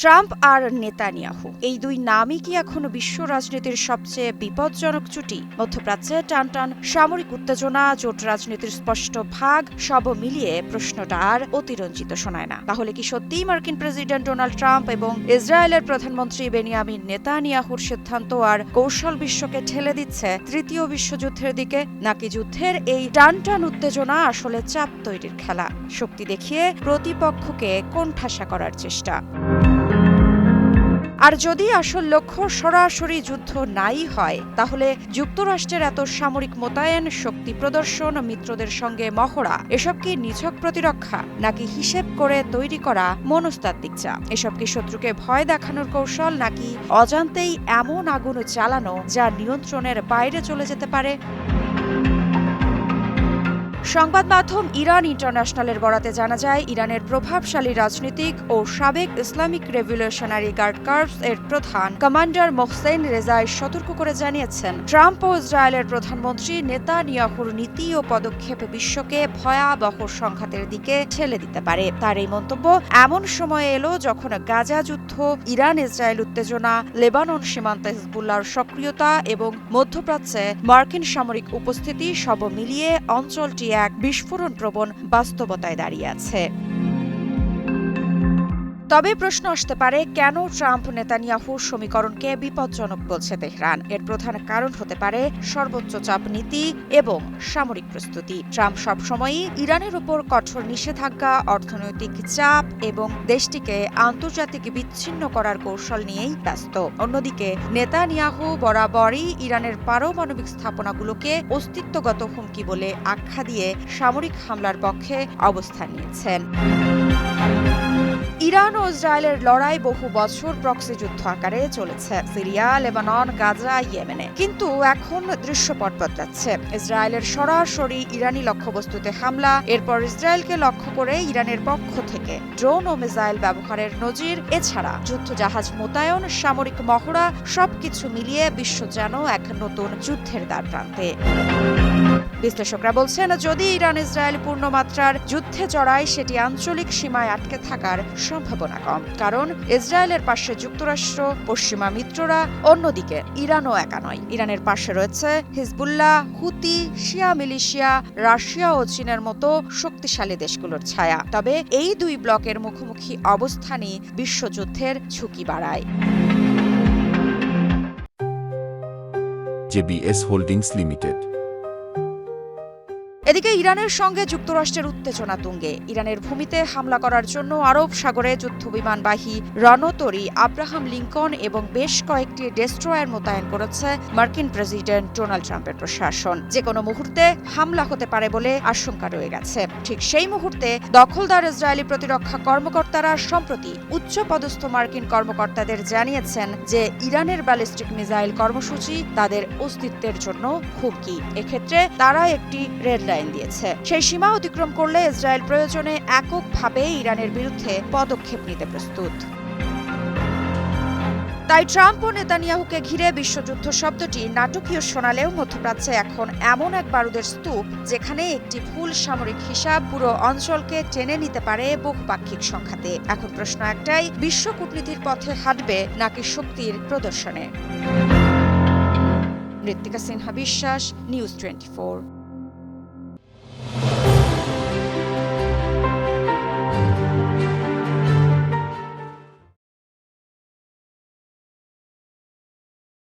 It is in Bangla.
ট্রাম্প আর নেতানিয়াহু এই দুই নামই কি এখনো বিশ্ব রাজনীতির সবচেয়ে বিপজ্জনক জুটি? মধ্যপ্রাচ্যে টানটান সামরিক উত্তেজনা, জোট রাজনীতির স্পষ্ট ভাগ সব মিলিয়ে প্রশ্নটা আর অতিরঞ্জিত শোনায় না। তাহলে কি সত্যিই মার্কিন প্রেসিডেন্ট ডোনাল্ড ট্রাম্প এবং ইসরায়েলের প্রধানমন্ত্রী বেনিয়ামিন নেতানিয়াহুর সিদ্ধান্ত আর কৌশল বিশ্বকে ঠেলে দিচ্ছে তৃতীয় বিশ্বযুদ্ধের দিকে, নাকি যুদ্ধের এই টানটান উত্তেজনা আসলে চাপ তৈরির খেলা, শক্তি দেখিয়ে প্রতিপক্ষকে কোণঠাসা করার চেষ্টা? আর যদি আসল লক্ষ্য সরাসরি যুদ্ধ নাই হয়, তাহলে যুক্তরাষ্ট্রের এত সামরিক মোতায়েন, শক্তি প্রদর্শন, মিত্রদের সঙ্গে মহড়া এসব কি নিছক প্রতিরক্ষা, নাকি হিসেব করে তৈরি করা মনস্তাত্ত্বিক চাপ? এসব কি শত্রুকে ভয় দেখানোর কৌশল, নাকি অজান্তেই এমন আগুন জ্বালানো যা নিয়ন্ত্রণের বাইরে চলে যেতে পারে? সংবাদ মাধ্যম ইরান ইন্টারন্যাশনালের বরাতে জানা যায়, ইরানের প্রভাবশালী রাজনীতিক ও সাবেক ইসলামিক রেভলিউশনারি গার্ড কর্পস এর প্রধান কমান্ডার মোহসেন রেজাই সতর্ক করে জানিয়েছেন, ট্রাম্প ও ইসরায়েলের প্রধানমন্ত্রী নেতানিয়াহুর নীতি ও পদক্ষেপ বিশ্বকে ভয়াবহ সংঘাতের দিকে ঠেলে দিতে পারে। তার এই মন্তব্য এমন সময়ে এলো যখন গাজা যুদ্ধ, ইরান ইসরায়েল উত্তেজনা, লেবানন সীমান্তে হিজবুল্লাহর সক্রিয়তা এবং মধ্যপ্রাচ্যে মার্কিন সামরিক উপস্থিতি সব মিলিয়ে অঞ্চলটি এক বিস্ফোরণপ্রবণ বাস্তবতায় দাঁড়িয়ে আছে। তবে প্রশ্ন আসতে পারে, কেন ট্রাম্প নেতানিয়াহুর সমীকরণকে বিপজ্জনক বলছে তেহরান? এর প্রধান কারণ হতে পারে সর্বোচ্চ চাপ নীতি এবং সামরিক প্রস্তুতি। ট্রাম্প সবসময়ই ইরানের উপর কঠোর নিষেধাজ্ঞা, অর্থনৈতিক চাপ এবং দেশটিকে আন্তর্জাতিক বিচ্ছিন্ন করার কৌশল নিয়েই ব্যস্ত। অন্যদিকে নেতানিয়াহু বরাবরই ইরানের পারমাণবিক স্থাপনাগুলোকে অস্তিত্বগত হুমকি বলে আখ্যা দিয়ে সামরিক হামলার পক্ষে অবস্থান নিয়েছেন। ইরান ও ইসরায়েলের লড়াই বহু বছর প্রক্সি যুদ্ধ আকারে চলেছে, সিরিয়া, লেবানন, গাজা, ইয়েমেনে। কিন্তু এখন দৃশ্যপট বদলাচ্ছে। ইসরায়েলের সরাসরি ইরানি লক্ষ্যবস্তুতে হামলা, এরপর ইসরায়েলকে লক্ষ্য করে ইরানের পক্ষ থেকে ড্রোন ও মিসাইল ব্যবহারের নজির, এছাড়া যুদ্ধজাহাজ মোতায়েন, সামরিক মহড়া, সবকিছু মিলিয়ে বিশ্ব যেন এক নতুন যুদ্ধের দ্বারপ্রান্তে। বিশ্লেষকরা বলছেন, যদি ইরান ইসরায়েল পূর্ণমাত্রার যুদ্ধে জড়ায়, সেটি আঞ্চলিক সীমায় আটকে থাকার সম্ভাবনা কম। কারণ ইসরায়েলের পাশে যুক্তরাষ্ট্র, পশ্চিমা মিত্ররা, অন্যদিকে ইরানও একা নয়। ইরানের পাশে রয়েছে হিজবুল্লাহ, হুতি, শিয়া মিলিশিয়া, রাশিয়া ও চীনের মতো শক্তিশালী দেশগুলোর ছায়া। তবে এই দুই ব্লকের মুখোমুখি অবস্থানই বিশ্বযুদ্ধের ঝুঁকি বাড়ায়। JBS holdings limited. এদিকে ইরানের সঙ্গে যুক্তরাষ্ট্রের উত্তেজনা তুঙ্গে। ইরানের ভূমিতে হামলা করার জন্য আরব সাগরে যুদ্ধবিমানবাহী রণতরী আব্রাহাম লিঙ্কন এবং বেশ কয়েকটি ডেস্ট্রয়ার মোতায়েন করেছে মার্কিন প্রেসিডেন্ট ডোনাল্ড ট্রাম্পের প্রশাসন। যে কোনো মুহূর্তে হামলা হতে পারে বলে আশঙ্কা রয়ে গেছে। ঠিক সেই মুহূর্তে দখলদার ইসরায়েলি প্রতিরক্ষা কর্মকর্তারা সম্প্রতি উচ্চপদস্থ মার্কিন কর্মকর্তাদের জানিয়েছেন যে ইরানের ব্যালিস্টিক মিসাইল কর্মসূচি তাদের অস্তিত্বের জন্য হুমকি। এক্ষেত্রে তারা একটি রেড দিয়েছে। সেই সীমা অতিক্রম করলে ইসরায়েল প্রয়োজনে এককভাবে ইরানের বিরুদ্ধে পদক্ষেপ নিতে প্রস্তুত। তাই ট্রাম্প ও নেতানিয়াহুকে ঘিরে বিশ্বযুদ্ধ শব্দটি নাটকীয় শোনালেও মধ্যপ্রাচ্যে এখন এমন এক বারুদের স্তূপ, যেখানে একটি ভুল সামরিক হিসাব পুরো অঞ্চলকে টেনে নিতে পারে বহুপাক্ষিক সংঘাতে। এখন প্রশ্ন একটাই, বিশ্ব কূটনীতির পথে হাঁটবে নাকি শক্তির প্রদর্শনে? ঋত্বিকা সিনহা বিশ্বাস, নিউজ 24।